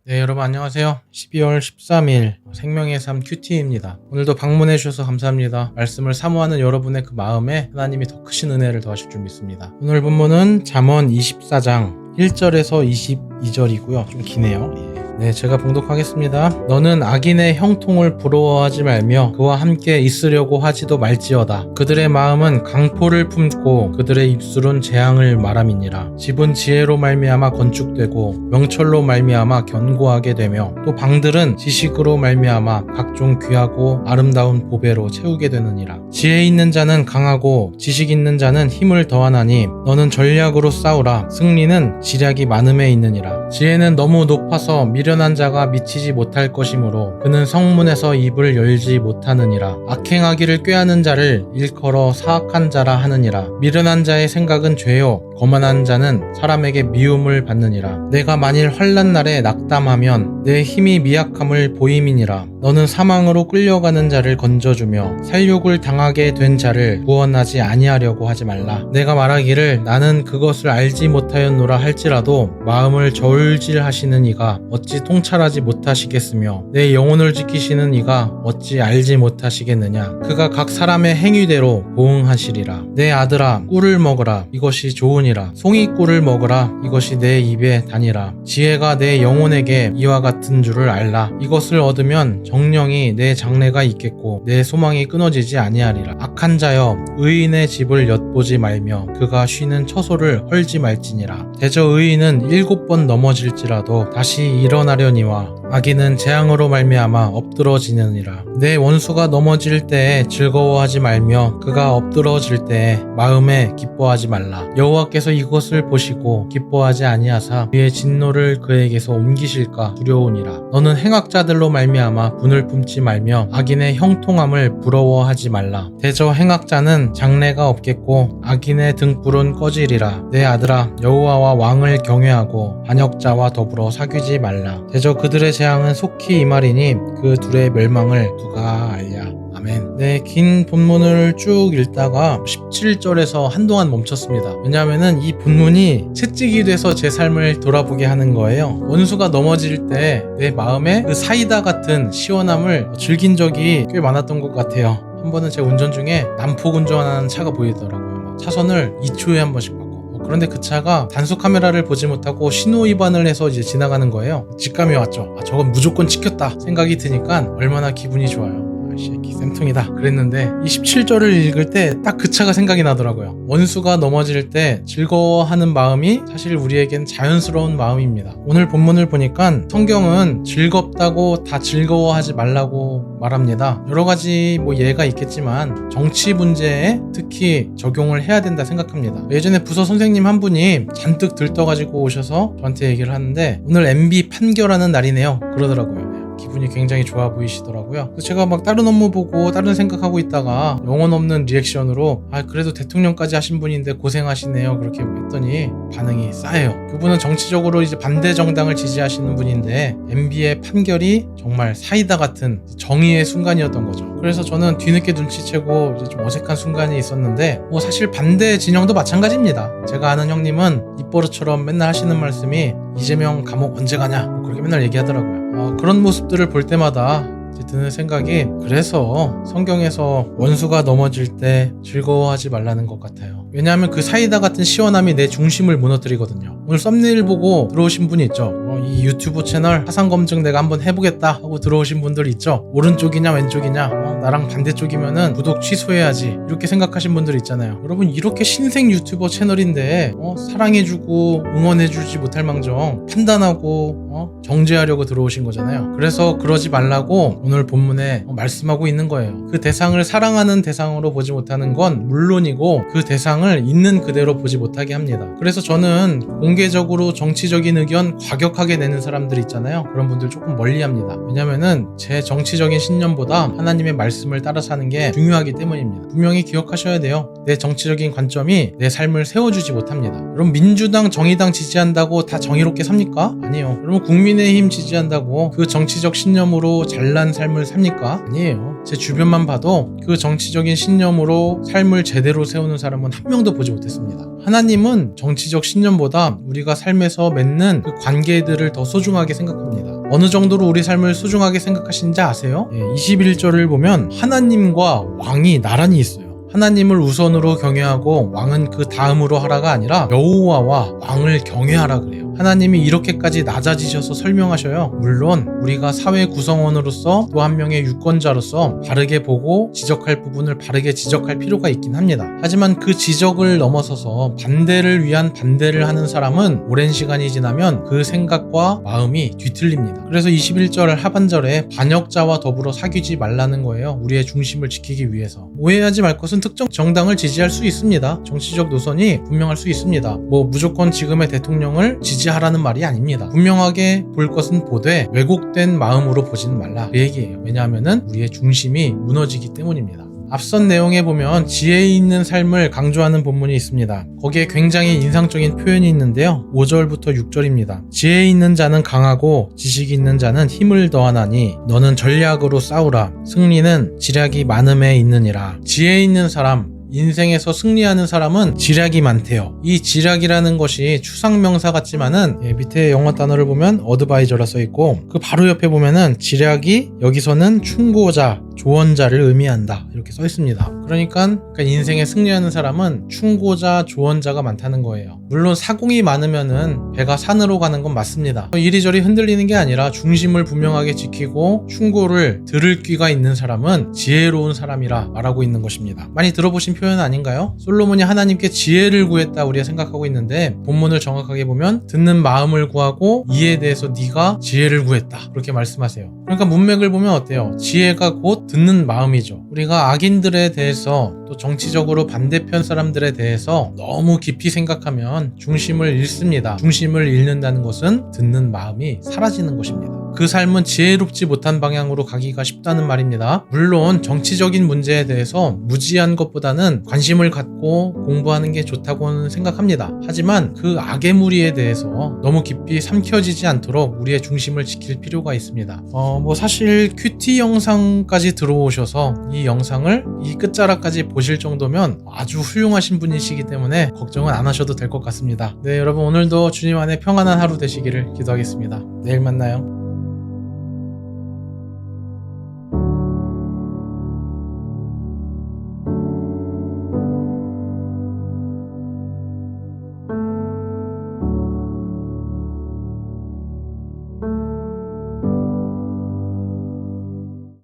네, 여러분 안녕하세요. 12월 13일 생명의 삶 큐티입니다. 오늘도 방문해 주셔서 감사합니다. 말씀을 사모하는 여러분의 그 마음에 하나님이 더 크신 은혜를 더하실 줄 믿습니다. 오늘 본문은 잠언 24장 1절에서 22절이고요. 좀 기네요. 네, 제가 봉독하겠습니다. 너는 악인의 형통을 부러워하지 말며 그와 함께 있으려고 하지도 말지어다. 그들의 마음은 강포를 품고 그들의 입술은 재앙을 말함이니라. 집은 지혜로 말미암아 건축되고 명철로 말미암아 견고하게 되며 또 방들은 지식으로 말미암아 각종 귀하고 아름다운 보배로 채우게 되느니라. 지혜 있는 자는 강하고 지식 있는 자는 힘을 더하나니 너는 전략으로 싸우라. 승리는 지략이 많음에 있느니라. 지혜는 너무 높아서 미련한 자가 미치지 못할 것이므로 그는 성문에서 입을 열지 못하느니라. 악행하기를 꾀하는 자를 일컬어 사악한 자라 하느니라. 미련한 자의 생각은 죄요 거만한 자는 사람에게 미움을 받느니라. 내가 만일 환난 날에 낙담하면 내 힘이 미약함을 보임이니라. 너는 사망으로 끌려가는 자를 건져주며 살육을 당하게 된 자를 구원하지 아니하려고 하지 말라. 내가 말하기를 나는 그것을 알지 못하였노라 할지라도 마음을 저울질하시는 이가 어찌 통찰하지 못하시겠으며 내 영혼을 지키시는 이가 어찌 알지 못하시겠느냐. 그가 각 사람의 행위대로 보응하시리라. 내 아들아 꿀을 먹으라. 이것이 좋으니라. 송이꿀을 먹으라. 이것이 내 입에 다니라. 지혜가 내 영혼에게 이와 같은 줄을 알라. 이것을 얻으면 정령이 내 장래가 있겠고 내 소망이 끊어지지 아니하리라. 악한 자여 의인의 집을 엿보지 말며 그가 쉬는 처소를 헐지 말지니라. 대저 의인은 7번 넘어질지라도 다시 일어나려니와 악인은 재앙으로 말미암아 엎드러지느니라. 내 원수가 넘어질 때에 즐거워하지 말며 그가 엎드러질 때에 마음에 기뻐하지 말라. 여호와께서 이것을 보시고 기뻐하지 아니하사 그의 진노를 그에게서 옮기실까 두려우니라. 너는 행악자들로 말미암아 분을 품지 말며 악인의 형통함을 부러워하지 말라. 대저 행악자는 장래가 없겠고 악인의 등불은 꺼지리라. 내 아들아 여호와와 왕을 경외하고 반역자와 더불어 사귀지 말라. 대저 그들의 재앙은 속히 임하리니 그 둘의 멸망을 누가 알랴. 아멘. 네, 긴 본문을 쭉 읽다가 17절에서 한동안 멈췄습니다. 왜냐하면은 이 본문이 채찍이 돼서 제 삶을 돌아보게 하는 거예요. 원수가 넘어질 때 내 마음에 그 사이다 같은 시원함을 즐긴 적이 꽤 많았던 것 같아요. 한 번은 제가 운전 중에 난폭 운전하는 차가 보이더라고요. 차선을 2초에 한 번씩 바꿔. 그런데 그 차가 단속 카메라를 보지 못하고 신호 위반을 해서 이제 지나가는 거예요. 직감이 왔죠. 저건 무조건 찍혔다 생각이 드니까 얼마나 기분이 좋아요. 새끼 쌤통이다 그랬는데 이 17절을 읽을 때 딱 그 차가 생각이 나더라고요. 원수가 넘어질 때 즐거워하는 마음이 사실 우리에겐 자연스러운 마음입니다. 오늘 본문을 보니까 성경은 즐겁다고 다 즐거워하지 말라고 말합니다. 여러 가지 예가 있겠지만 정치 문제에 특히 적용을 해야 된다 생각합니다. 예전에 부서 선생님 한 분이 잔뜩 들떠가지고 오셔서 저한테 얘기를 하는데 오늘 MB 판결하는 날이네요 그러더라고요. 기분이 굉장히 좋아 보이시더라고요. 그래서 제가 막 다른 업무 보고 다른 생각하고 있다가 영혼 없는 리액션으로 그래도 대통령까지 하신 분인데 고생하시네요 그렇게 했더니 반응이 싸해요. 그분은 정치적으로 이제 반대 정당을 지지하시는 분인데 MB의 판결이 정말 사이다 같은 정의의 순간이었던 거죠. 그래서 저는 뒤늦게 눈치채고 이제 좀 어색한 순간이 있었는데 사실 반대 진영도 마찬가지입니다. 제가 아는 형님은 입버릇처럼 맨날 하시는 말씀이 이재명 감옥 언제 가냐 그렇게 맨날 얘기하더라고요. 그런 모습들을 볼 때마다 드는 생각이 그래서 성경에서 원수가 넘어질 때 즐거워하지 말라는 것 같아요. 왜냐하면 그 사이다 같은 시원함이 내 중심을 무너뜨리거든요. 오늘 썸네일 보고 들어오신 분이 있죠. 이 유튜브 채널 사상검증 내가 한번 해보겠다 하고 들어오신 분들 있죠. 오른쪽이냐 왼쪽이냐 나랑 반대쪽이면은 구독 취소해야지 이렇게 생각하신 분들 있잖아요. 여러분 이렇게 신생 유튜버 채널인데 사랑해주고 응원해주지 못할 망정 판단하고 정죄하려고 들어오신 거잖아요. 그래서 그러지 말라고 오늘 본문에 말씀하고 있는 거예요. 그 대상을 사랑하는 대상으로 보지 못하는 건 물론이고 그 대상을 있는 그대로 보지 못하게 합니다. 그래서 저는 공개적으로 정치적인 의견 과격하게 내는 사람들 있잖아요. 그런 분들 조금 멀리합니다. 왜냐면은 제 정치적인 신념보다 하나님의 말씀을 따라 사는 게 중요하기 때문입니다. 분명히 기억하셔야 돼요. 내 정치적인 관점이 내 삶을 세워주지 못합니다. 여러분 민주당, 정의당 지지한다고 다 정의롭게 삽니까? 아니에요. 여러분 국민의힘 지지한다고 그 정치적 신념으로 잘난 삶을 삽니까? 아니에요. 제 주변만 봐도 그 정치적인 신념으로 삶을 제대로 세우는 사람은 한 명도 보지 못했습니다. 하나님은 정치적 신념보다 우리가 삶에서 맺는 그 관계들을 더 소중하게 생각합니다. 어느 정도로 우리 삶을 소중하게 생각하시는지 아세요? 21절을 보면 하나님과 왕이 나란히 있어요. 하나님을 우선으로 경외하고 왕은 그 다음으로 하라가 아니라 여호와와 왕을 경외하라 그래요. 하나님이 이렇게까지 낮아지셔서 설명하셔요. 물론 우리가 사회 구성원으로서 또 한 명의 유권자로서 바르게 보고 지적할 부분을 바르게 지적할 필요가 있긴 합니다. 하지만 그 지적을 넘어서서 반대를 위한 반대를 하는 사람은 오랜 시간이 지나면 그 생각과 마음이 뒤틀립니다. 그래서 21절 하반절에 반역자와 더불어 사귀지 말라는 거예요. 우리의 중심을 지키기 위해서. 오해하지 말 것은 특정 정당을 지지할 수 있습니다. 정치적 노선이 분명할 수 있습니다. 무조건 지금의 대통령을 지지하라는 말이 아닙니다. 분명하게 볼 것은 보되 왜곡된 마음으로 보지는 말라 그 얘기예요. 왜냐하면 우리의 중심이 무너지기 때문입니다. 앞선 내용에 보면 지혜 있는 삶을 강조하는 본문이 있습니다. 거기에 굉장히 인상적인 표현이 있는데요. 5절부터 6절입니다. 지혜 있는 자는 강하고 지식이 있는 자는 힘을 더하나니 너는 전략으로 싸우라. 승리는 지략이 많음에 있느니라. 지혜 있는 사람, 인생에서 승리하는 사람은 지략이 많대요. 이 지략이라는 것이 추상명사 같지만은 밑에 영어 단어를 보면 어드바이저라 써있고 그 바로 옆에 보면은 지략이 여기서는 충고자, 조언자를 의미한다 이렇게 써있습니다. 그러니까 인생에 승리하는 사람은 충고자, 조언자가 많다는 거예요. 물론 사공이 많으면은 배가 산으로 가는 건 맞습니다. 이리저리 흔들리는 게 아니라 중심을 분명하게 지키고 충고를 들을 귀가 있는 사람은 지혜로운 사람이라 말하고 있는 것입니다. 많이 들어보신 표현 아닌가요? 솔로몬이 하나님께 지혜를 구했다 우리가 생각하고 있는데 본문을 정확하게 보면 듣는 마음을 구하고 이에 대해서 네가 지혜를 구했다 그렇게 말씀하세요. 그러니까 문맥을 보면 어때요? 지혜가 곧 듣는 마음이죠. 우리가 악인들에 대해서 또 정치적으로 반대편 사람들에 대해서 너무 깊이 생각하면 중심을 잃습니다. 중심을 잃는다는 것은 듣는 마음이 사라지는 것입니다. 그 삶은 지혜롭지 못한 방향으로 가기가 쉽다는 말입니다. 물론 정치적인 문제에 대해서 무지한 것보다는 관심을 갖고 공부하는 게 좋다고는 생각합니다. 하지만 그 악의 무리에 대해서 너무 깊이 삼켜지지 않도록 우리의 중심을 지킬 필요가 있습니다. 사실 큐티 영상까지 들어오셔서 이 영상을 이 끝자락까지 보실 정도면 아주 훌륭하신 분이시기 때문에 걱정은 안 하셔도 될 것 같습니다. 네, 여러분 오늘도 주님 안에 평안한 하루 되시기를 기도하겠습니다. 내일 만나요.